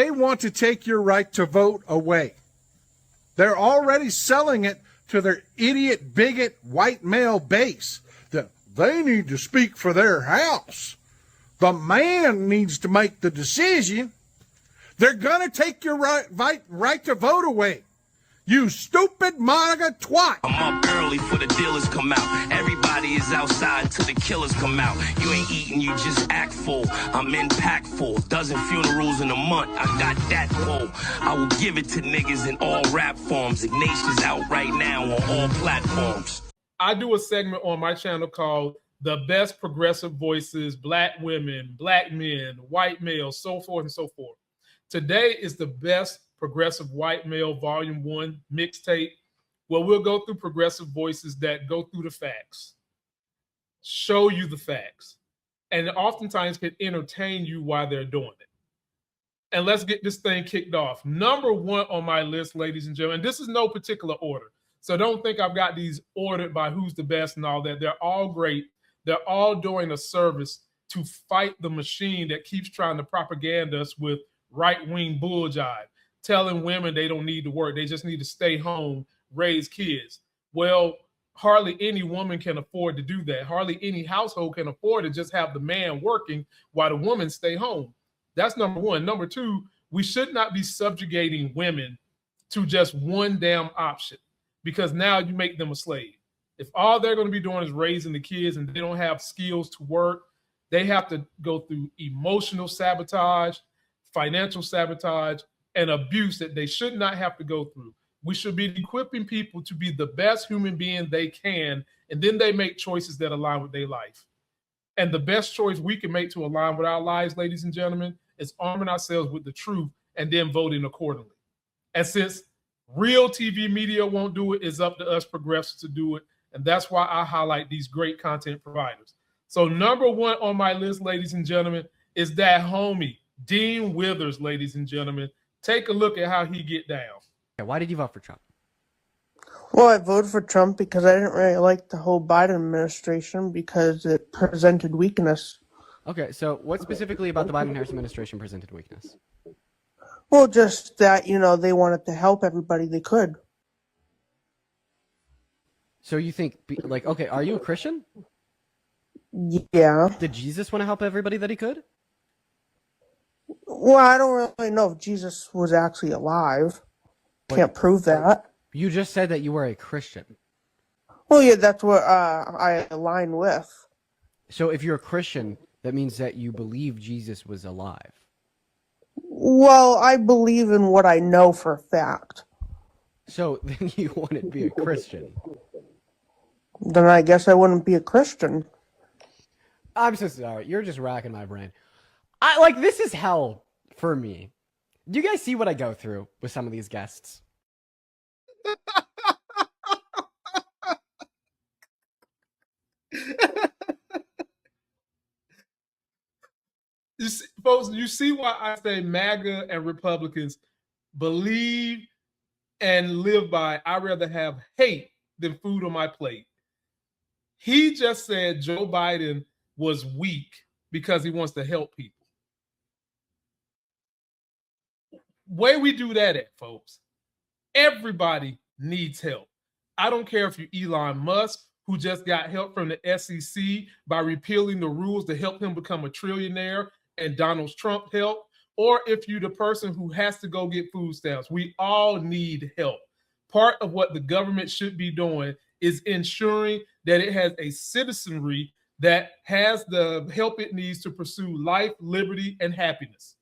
They want to take your right to vote away. They're already selling it to their idiot, bigot, white male base that they need to speak for their house. The man needs to make the decision. They're going to take your right to vote away. You stupid MAGA twat. I'm up early for the dealers come out. Everybody is outside till the killers come out. You ain't eating, you just act full. I'm impactful. Dozen funerals in a month. I got that pull. I will give it to niggas in all rap forms. Ignatius out right now on all platforms. I do a segment on my channel called The Best Progressive Voices, Black Women, Black Men, White Males, so forth and so forth. Today is the Best Progressive White Male Volume 1 mixtape, where we'll go through progressive voices that go through the facts, show you the facts, and oftentimes can entertain you while they're doing it. And let's get this thing kicked off. Number one on my list, ladies and gentlemen, this is no particular order. So don't think I've got these ordered by who's the best and all that. They're all great. They're all doing a service to fight the machine that keeps trying to propaganda us with right-wing bull jive, telling women they don't need to work. They just need to stay home, raise kids. Well, hardly any woman can afford to do that. Hardly any household can afford to just have the man working while the woman stay home. That's number one. Number two, we should not be subjugating women to just one damn option, because now you make them a slave. If all they're going to be doing is raising the kids and they don't have skills to work, they have to go through emotional sabotage, financial sabotage, and abuse that they should not have to go through. We should be equipping people to be the best human being they can, and then they make choices that align with their life. And the best choice we can make to align with our lives, ladies and gentlemen, is arming ourselves with the truth and then voting accordingly. And since real TV media won't do it, it's up to us progressives to do it. And that's why I highlight these great content providers. So number one on my list, ladies and gentlemen, is that homie, Dean Withers, ladies and gentlemen. Take a look at how he get down. Why did you vote for Trump? Well, I voted for Trump because I didn't really like the whole Biden administration because it presented weakness. Okay, so what specifically about the Biden-Harris administration presented weakness? Well, just that, they wanted to help everybody they could. So you think, okay, are you a Christian? Yeah. Did Jesus want to help everybody that he could? Well, I don't really know if Jesus was actually alive. Can't prove that. You just said that you were a Christian. Well, yeah, that's what I align with. So if you're a Christian, that means that you believe Jesus was alive. Well, I believe in what I know for a fact. So then you want to be a Christian. Then I guess I wouldn't be a Christian. I'm so sorry. You're just racking my brain. This is hell for me. Do you guys see what I go through with some of these guests? You see, folks, you see why I say MAGA and Republicans believe and live by, I'd rather have hate than food on my plate. He just said Joe Biden was weak because he wants to help people. Where we do that at, folks, everybody needs help. I don't care if you're Elon Musk, who just got help from the SEC by repealing the rules to help him become a trillionaire, and Donald Trump help, or if you're the person who has to go get food stamps. We all need help. Part of what the government should be doing is ensuring that it has a citizenry that has the help it needs to pursue life, liberty, and happiness.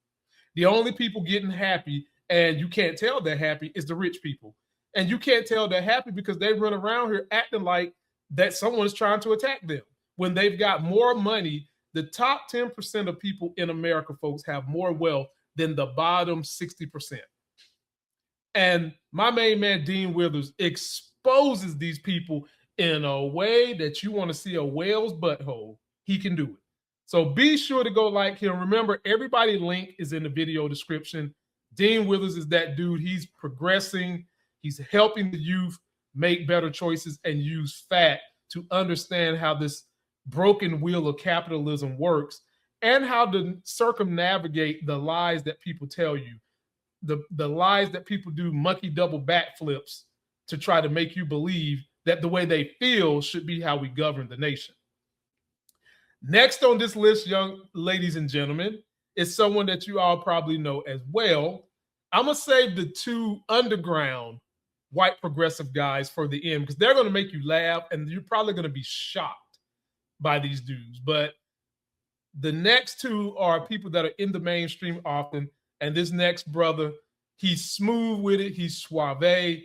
The only people getting happy, and you can't tell they're happy, is the rich people. And you can't tell they're happy because they run around here acting like that someone's trying to attack them. When they've got more money, the top 10% of people in America, folks, have more wealth than the bottom 60%. And my main man, Dean Withers, exposes these people in a way that you want to see a whale's butthole. He can do it. So be sure to go like him. Remember, everybody's link is in the video description. Dean Withers is that dude. He's progressing. He's helping the youth make better choices and use fact to understand how this broken wheel of capitalism works and how to circumnavigate the lies that people tell you. the lies that people do, monkey double backflips to try to make you believe that the way they feel should be how we govern the nation. Next on this list, young ladies and gentlemen, is someone that you all probably know as well. I'm going to save the two underground white progressive guys for the end because they're going to make you laugh and you're probably going to be shocked by these dudes. But the next two are people that are in the mainstream often. And this next brother, he's smooth with it. He's suave.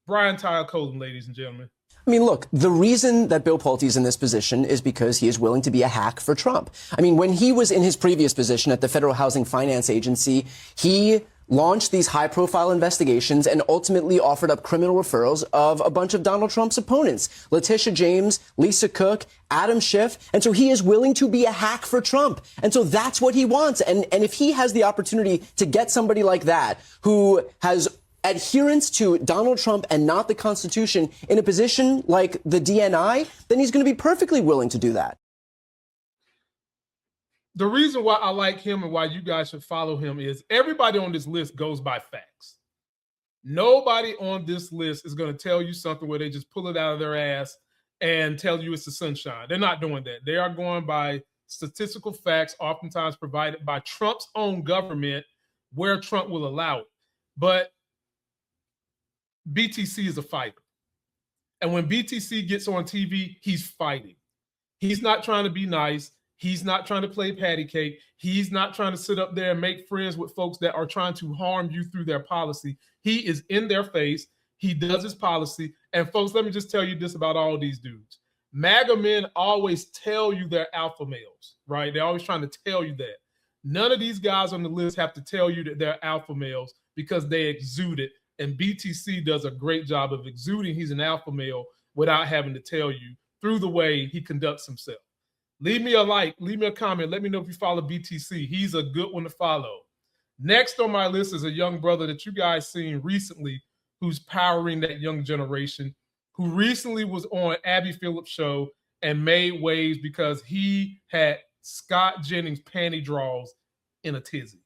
Tyler Cohen, ladies and gentlemen. I mean, look, the reason that Bill Pulte's in this position is because he is willing to be a hack for Trump. I mean, when he was in his previous position at the Federal Housing Finance Agency, he launched these high-profile investigations and ultimately offered up criminal referrals of a bunch of Donald Trump's opponents, Letitia James, Lisa Cook, Adam Schiff. And so he is willing to be a hack for Trump. And so that's what he wants. And if he has the opportunity to get somebody like that who has adherence to Donald Trump and not the Constitution in a position like the DNI, then he's going to be perfectly willing to do that. The reason why I like him and why you guys should follow him is everybody on this list goes by facts. Nobody on this list is going to tell you something where they just pull it out of their ass and tell you it's the sunshine. They're not doing that. They are going by statistical facts, oftentimes provided by Trump's own government, where Trump will allow it. But BTC is a fighter. And when BTC gets on TV, he's fighting. He's not trying to be nice. He's not trying to play patty cake. He's not trying to sit up there and make friends with folks that are trying to harm you through their policy. He is in their face. He does his policy. And folks, let me just tell you this about all these dudes. MAGA men always tell you they're alpha males, right? They're always trying to tell you that. None of these guys on the list have to tell you that they're alpha males because they exude it. And BTC does a great job of exuding he's an alpha male without having to tell you through the way he conducts himself. Leave me a like, leave me a comment. Let me know if you follow BTC. He's a good one to follow. Next on my list is a young brother that you guys seen recently who's powering that young generation, who recently was on Abby Phillips' show and made waves because he had Scott Jennings' panty draws in a tizzy.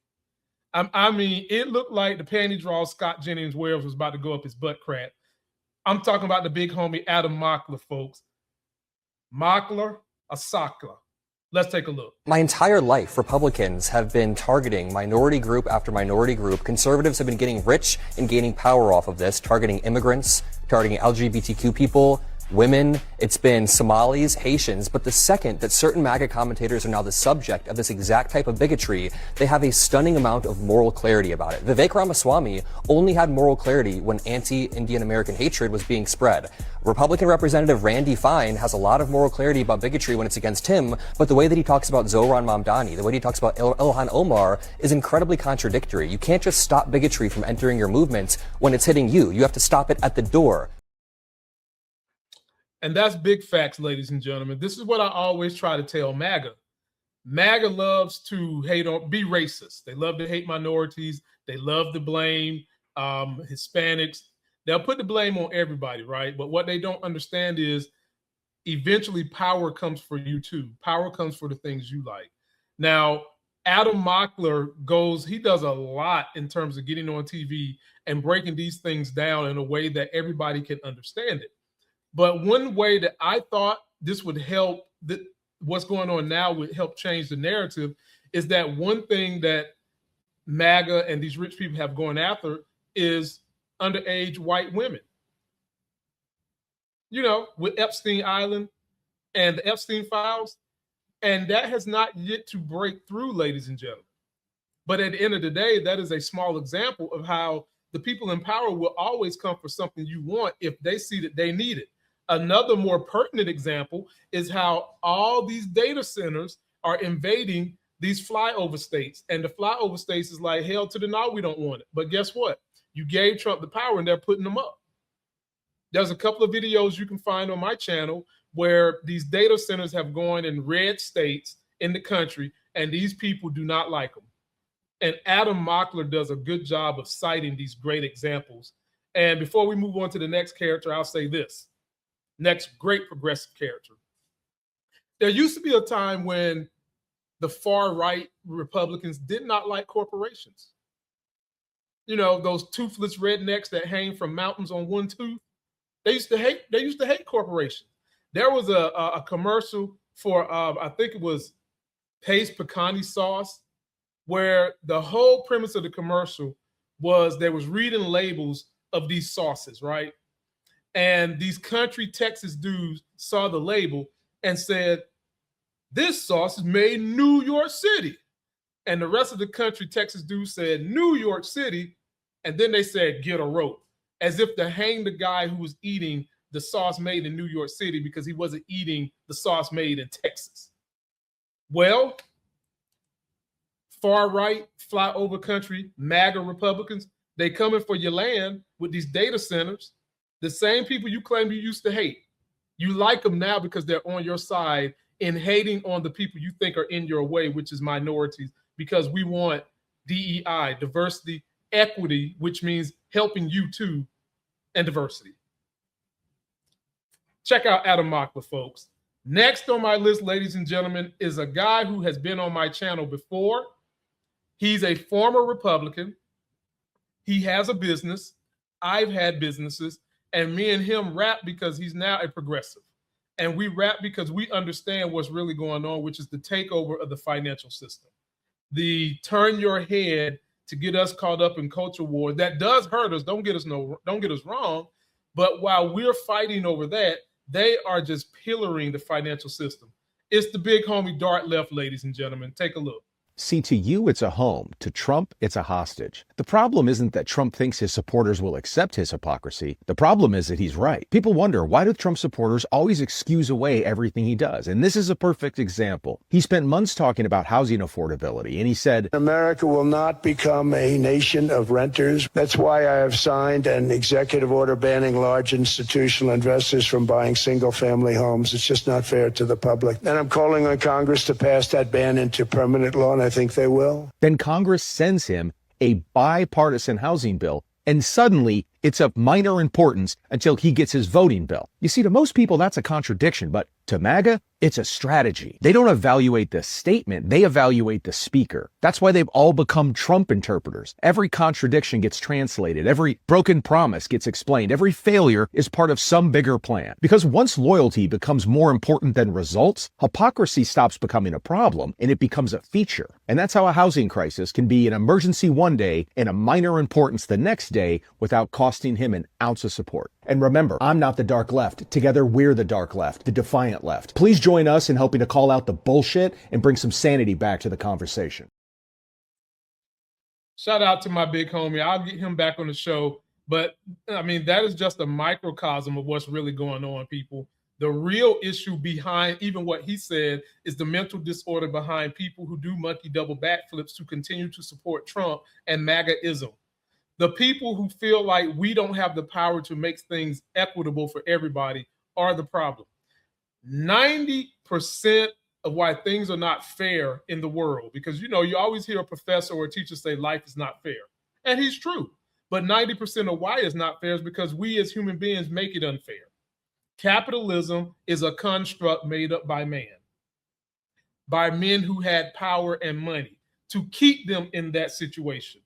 I mean, it looked like the panty draws Scott Jennings wears was about to go up his butt crack. I'm talking about the big homie Adam Mockler, folks. Mockler, a Sakla. Let's take a look. My entire life, Republicans have been targeting minority group after minority group. Conservatives have been getting rich and gaining power off of this, targeting immigrants, targeting LGBTQ people, women. It's been Somalis, Haitians. But the second that certain MAGA commentators are now the subject of this exact type of bigotry, they have a stunning amount of moral clarity about it. Vivek Ramaswamy only had moral clarity when anti-Indian American hatred was being spread. Republican Representative Randy Fine has a lot of moral clarity about bigotry when it's against him, but the way that he talks about Zohran Mamdani, the way he talks about Ilhan Omar is incredibly contradictory. You can't just stop bigotry from entering your movement when it's hitting you. You have to stop it at the door. And that's big facts, ladies and gentlemen. This is what I always try to tell MAGA. MAGA loves to be racist. They love to hate minorities. They love to blame Hispanics. They'll put the blame on everybody, right? But what they don't understand is eventually power comes for you too. Power comes for the things you like. Now, Adam Mockler he does a lot in terms of getting on TV and breaking these things down in a way that everybody can understand it. But one way that I thought this would help, what's going on now would help change the narrative, is that one thing that MAGA and these rich people have gone after is underage white women. You know, with Epstein Island and the Epstein files. And that has not yet to break through, ladies and gentlemen. But at the end of the day, that is a small example of how the people in power will always come for something you want if they see that they need it. Another more pertinent example is how all these data centers are invading these flyover states. And the flyover states is like, hell to the no, we don't want it. But guess what? You gave Trump the power and they're putting them up. There's a couple of videos you can find on my channel where these data centers have gone in red states in the country, and these people do not like them. And Adam Mockler does a good job of citing these great examples. And before we move on to the next character, I'll say this. Next great progressive character. There used to be a time when the far right Republicans did not like corporations. you know, those toothless rednecks that hang from mountains on one tooth. They used to hate corporations. There was a commercial for I think it was Pace Pecani sauce, where the whole premise of the commercial was they was reading labels of these sauces, right? And these country Texas dudes saw the label and said, "This sauce is made in New York City." And the rest of the country Texas dudes said, "New York City." And then they said, "Get a rope," as if to hang the guy who was eating the sauce made in New York City because he wasn't eating the sauce made in Texas. Well, far right, flyover country, MAGA Republicans, they coming for your land with these data centers. The same people you claim you used to hate. You like them now because they're on your side in hating on the people you think are in your way, which is minorities, because we want DEI, diversity, equity, which means helping you too, and diversity. Check out Adam Mockler, folks. Next on my list, ladies and gentlemen, is a guy who has been on my channel before. He's a former Republican. He has a business. I've had businesses. And me and him rap because he's now a progressive. And we rap because we understand what's really going on, which is the takeover of the financial system. The turn your head to get us caught up in culture war. That does hurt us. Don't get us wrong. But while we're fighting over that, they are just pillaring the financial system. It's the big homie Dart Left, ladies and gentlemen. Take a look. See, to you, it's a home. To Trump, it's a hostage. The problem isn't that Trump thinks his supporters will accept his hypocrisy. The problem is that he's right. People wonder, why do Trump supporters always excuse away everything he does? And this is a perfect example. He spent months talking about housing affordability, and he said, America will not become a nation of renters. That's why I have signed an executive order banning large institutional investors from buying single-family homes. It's just not fair to the public. And I'm calling on Congress to pass that ban into permanent law, and I think they will. Then Congress sends him a bipartisan housing bill, and suddenly it's of minor importance until he gets his voting bill. You see, to most people, that's a contradiction, but to MAGA, it's a strategy. They don't evaluate the statement, they evaluate the speaker. That's why they've all become Trump interpreters. Every contradiction gets translated, every broken promise gets explained, every failure is part of some bigger plan. Because once loyalty becomes more important than results, hypocrisy stops becoming a problem and it becomes a feature. And that's how a housing crisis can be an emergency one day and a minor importance the next day without costing him an ounce of support. And remember, I'm not the dark left. Together, we're the dark left, the defiant left. Please join us in helping to call out the bullshit and bring some sanity back to the conversation. Shout out to my big homie. I'll get him back on the show. But I mean, that is just a microcosm of what's really going on, people. The real issue behind even what he said is the mental disorder behind people who do monkey double backflips to continue to support Trump and MAGA-ism. The people who feel like we don't have the power to make things equitable for everybody are the problem. 90% of why things are not fair in the world, because, you know, you always hear a professor or a teacher say life is not fair. And he's true. But 90% of why it's not fair is because we as human beings make it unfair. Capitalism is a construct made up by man, by men who had power and money to keep them in that situation.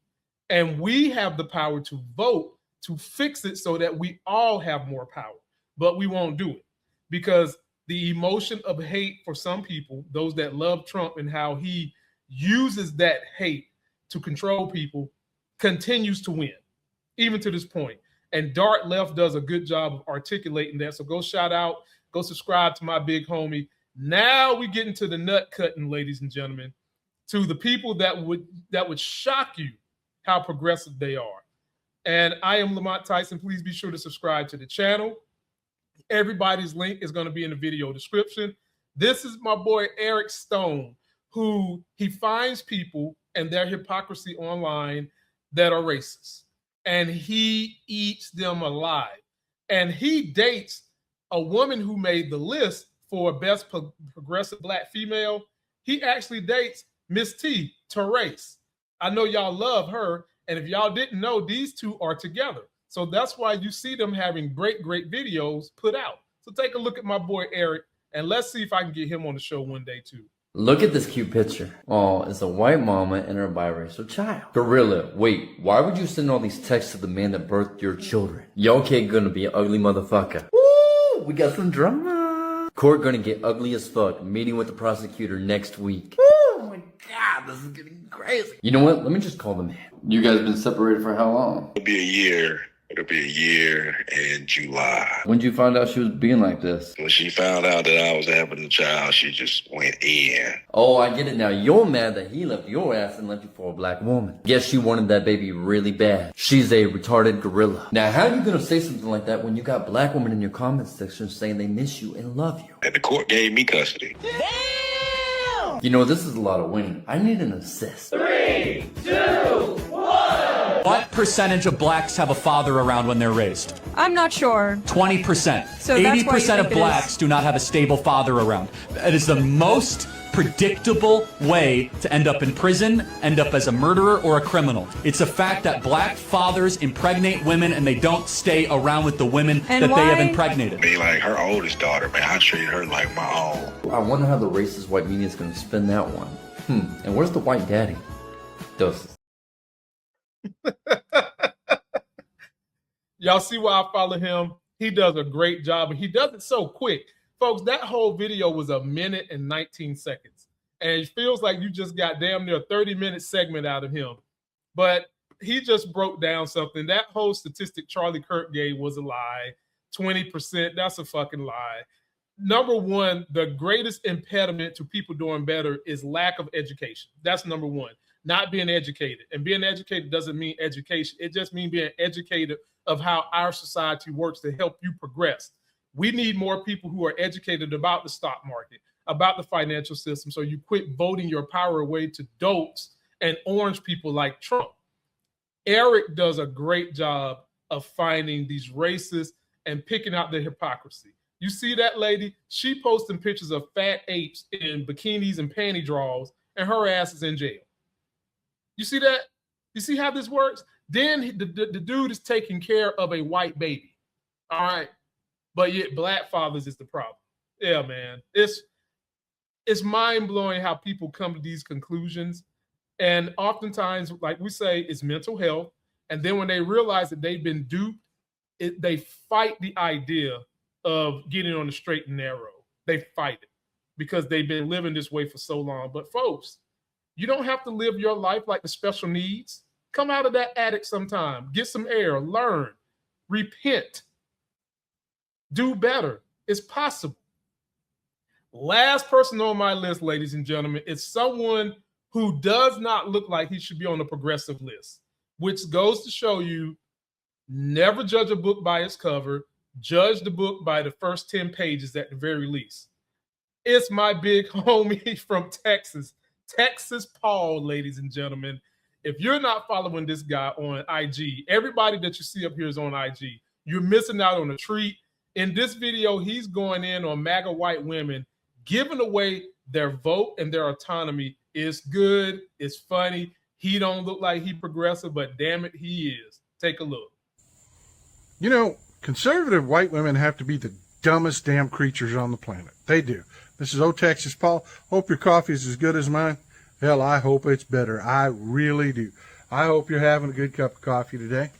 And we have the power to vote to fix it so that we all have more power, but we won't do it because the emotion of hate for some people, those that love Trump and how he uses that hate to control people, continues to win, even to this point. And Dart Left does a good job of articulating that. So go shout out, go subscribe to my big homie. Now we get into the nut cutting, ladies and gentlemen, to the people that would shock you how progressive they are. And I am Lamont Tyson. Please be sure to subscribe to the channel. Everybody's link is going to be in the video description. This is my boy Eric Stone, who he finds people and their hypocrisy online that are racist. And he eats them alive. And he dates a woman who made the list for best progressive black female. He actually dates Miss T, Therese. I know y'all love her. And if y'all didn't know, these two are together. So that's why you see them having great, great videos put out. So take a look at my boy Eric, and let's see if I can get him on the show one day too. Look at this cute picture. Oh, it's a white mama and her biracial child. Gorilla, wait, why would you send all these texts to the man that birthed your children? Your kid gonna be an ugly motherfucker. Woo! We got some drama. Court gonna get ugly as fuck. Meeting with the prosecutor next week. Oh my god, this is getting crazy. You know what? Let me just call the man. You guys been separated for how long? It'll be a year. It'll be a year in July. When did you find out she was being like this? When she found out that I was having a child, she just went in. Oh, I get it now. You're mad that he left your ass and left you for a black woman. Guess she wanted that baby really bad. She's a retarded gorilla. Now, how are you gonna say something like that when you got black women in your comment section saying they miss you and love you? And the court gave me custody. Damn! You know, this is a lot of winning. I need an assist. 3, 2, 1. What percentage of blacks have a father around when they're raised? I'm not sure. 20%. So that's why you 80% of think it blacks is. do not have a stable father around. It is the most predictable way to end up in prison, end up as a murderer or a criminal. It's a fact that black fathers impregnate women and they don't stay around with the women And that they have why? impregnated. I mean, like her oldest daughter, man, I treat her like my own. I wonder how the racist white media is gonna spin that one. And where's the white daddy? Doses. Y'all see why I follow him? He does a great job, and he does it so quick. Folks, that whole video was 1 minute and 19 seconds. And it feels like you just got damn near a 30-minute segment out of him. But he just broke down something. That whole statistic Charlie Kirk gave was a lie. 20%, that's a fucking lie. Number one, the greatest impediment to people doing better is lack of education. That's number one. Not being educated. And being educated doesn't mean education. It just means being educated of how our society works to help you progress. We need more people who are educated about the stock market, about the financial system, so you quit voting your power away to dolts and orange people like Trump. Eric does a great job of finding these racists and picking out the hypocrisy. You see that lady? She posting pictures of fat apes in bikinis and panty drawers, and her ass is in jail. You see that? You see how this works? Then the dude is taking care of a white baby. All right. But yet black fathers is the problem. Yeah, man. It's mind-blowing how people come to these conclusions. And oftentimes, like we say, it's mental health. And then when they realize that they've been duped, they fight the idea of getting on the straight and narrow. They fight it because they've been living this way for so long. But folks, you don't have to live your life like the special needs. Come out of that attic sometime. Get some air. Learn. Repent. Do better. It's possible. Last person on my list, ladies and gentlemen, is someone who does not look like he should be on the progressive list, which goes to show you never judge a book by its cover. Judge the book by the first 10 pages at the very least. It's my big homie from Texas. Texas Paul, ladies and gentlemen. If you're not following this guy on IG, everybody that you see up here is on IG. You're missing out on a treat. In this video, he's going in on MAGA white women, giving away their vote and their autonomy. It's good. It's funny. He don't look like he progressive, but damn it, he is. Take a look. You know, conservative white women have to be the dumbest damn creatures on the planet. They do. This is Old Texas Paul. Hope your coffee is as good as mine. Hell, I hope it's better. I really do. I hope you're having a good cup of coffee today.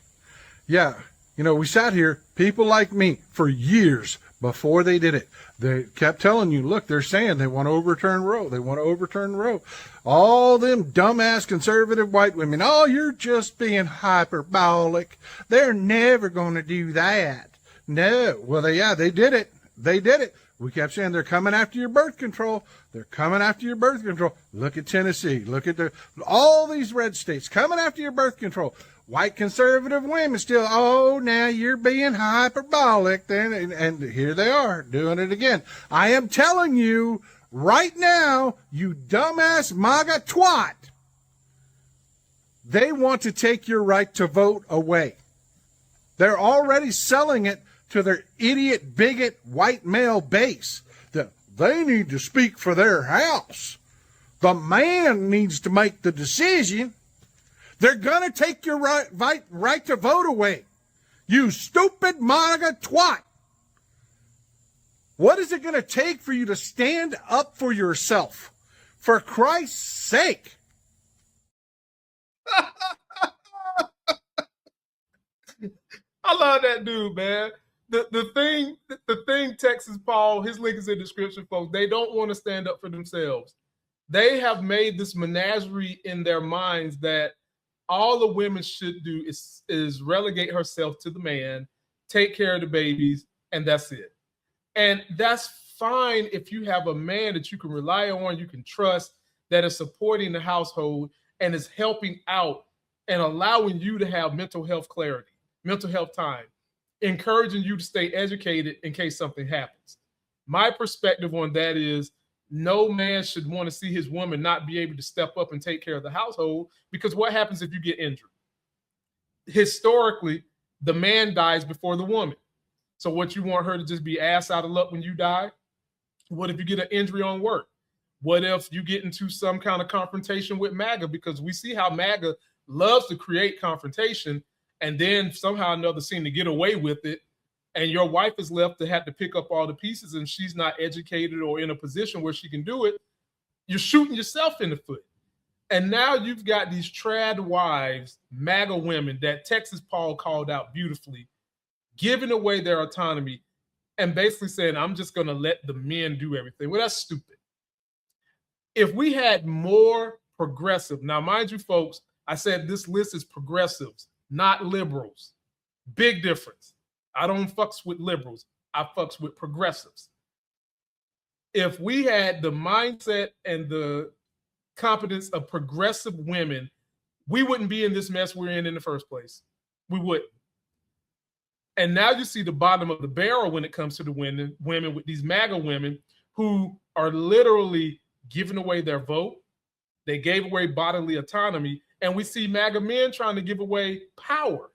Yeah, you know, we sat here, people like me, for years before they did it. They kept telling you, look, they're saying they want to overturn Roe. They want to overturn Roe. All them dumbass conservative white women, oh, you're just being hyperbolic. They're never going to do that. No. Well, they did it. They did it. We kept saying they're coming after your birth control. They're coming after your birth control. Look at Tennessee. Look at all these red states coming after your birth control. White conservative women still, oh, now you're being hyperbolic. Then, and here they are doing it again. I am telling you right now, you dumbass MAGA twat, they want to take your right to vote away. They're already selling it to their idiot, bigot, white male base that they need to speak for their house. The man needs to make the decision. They're going to take your right to vote away. You stupid MAGA twat. What is it going to take for you to stand up for yourself? For Christ's sake. I love that dude, man. The thing, Texas Paul, his link is in the description, folks. They don't want to stand up for themselves. They have made this menagerie in their minds that all the women should do is relegate herself to the man, take care of the babies, and that's it. And that's fine if you have a man that you can rely on, you can trust, that is supporting the household and is helping out and allowing you to have mental health clarity, mental health time, encouraging you to stay educated in case something happens. My perspective on that is no man should want to see his woman not be able to step up and take care of the household, because what happens if you get injured? Historically, the man dies before the woman. So what, you want her to just be ass out of luck when you die? What if you get an injury on work? What if you get into some kind of confrontation with MAGA? Because we see how MAGA loves to create confrontation and then somehow or another seem to get away with it. And your wife is left to have to pick up all the pieces and she's not educated or in a position where she can do it. You're shooting yourself in the foot. And now you've got these trad wives, MAGA women that Texas Paul called out beautifully, giving away their autonomy and basically saying, I'm just going to let the men do everything. Well, that's stupid. If we had more progressive, now mind you, folks, I said this list is progressives, not liberals. Big difference. I don't fucks with liberals. I fucks with progressives. If we had the mindset and the competence of progressive women, we wouldn't be in this mess we're in the first place. We wouldn't. And now you see the bottom of the barrel when it comes to the women with these MAGA women who are literally giving away their vote. They gave away bodily autonomy. And we see MAGA men trying to give away power.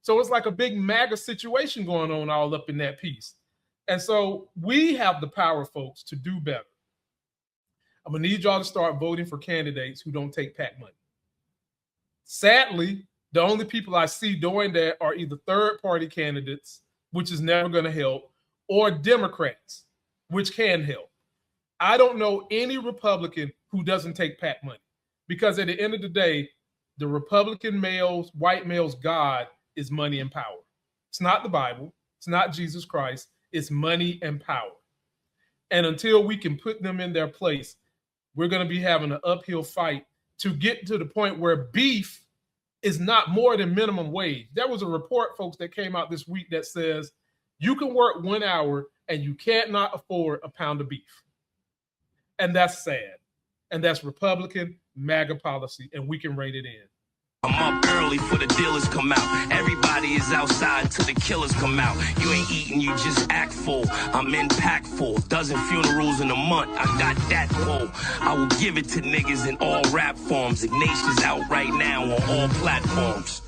So it's like a big MAGA situation going on all up in that piece. And so we have the power, folks, to do better. I'm going to need y'all to start voting for candidates who don't take PAC money. Sadly, the only people I see doing that are either third-party candidates, which is never going to help, or Democrats, which can help. I don't know any Republican who doesn't take PAC money, because at the end of the day, the Republican males, white males' God is money and power. It's not the Bible. It's not Jesus Christ. It's money and power. And until we can put them in their place, we're going to be having an uphill fight to get to the point where beef is not more than minimum wage. There was a report, folks, that came out this week that says you can work 1 hour and you can't not afford a pound of beef. And that's sad. And that's Republican MAGA policy, and we can rate it in. I'm up early for the dealers come out. Everybody is outside till the killers come out. You ain't eating, you just act full. I'm impactful. Dozen funerals in a month. I got that pull. I will give it to niggas in all rap forms. Ignatius out right now on all platforms.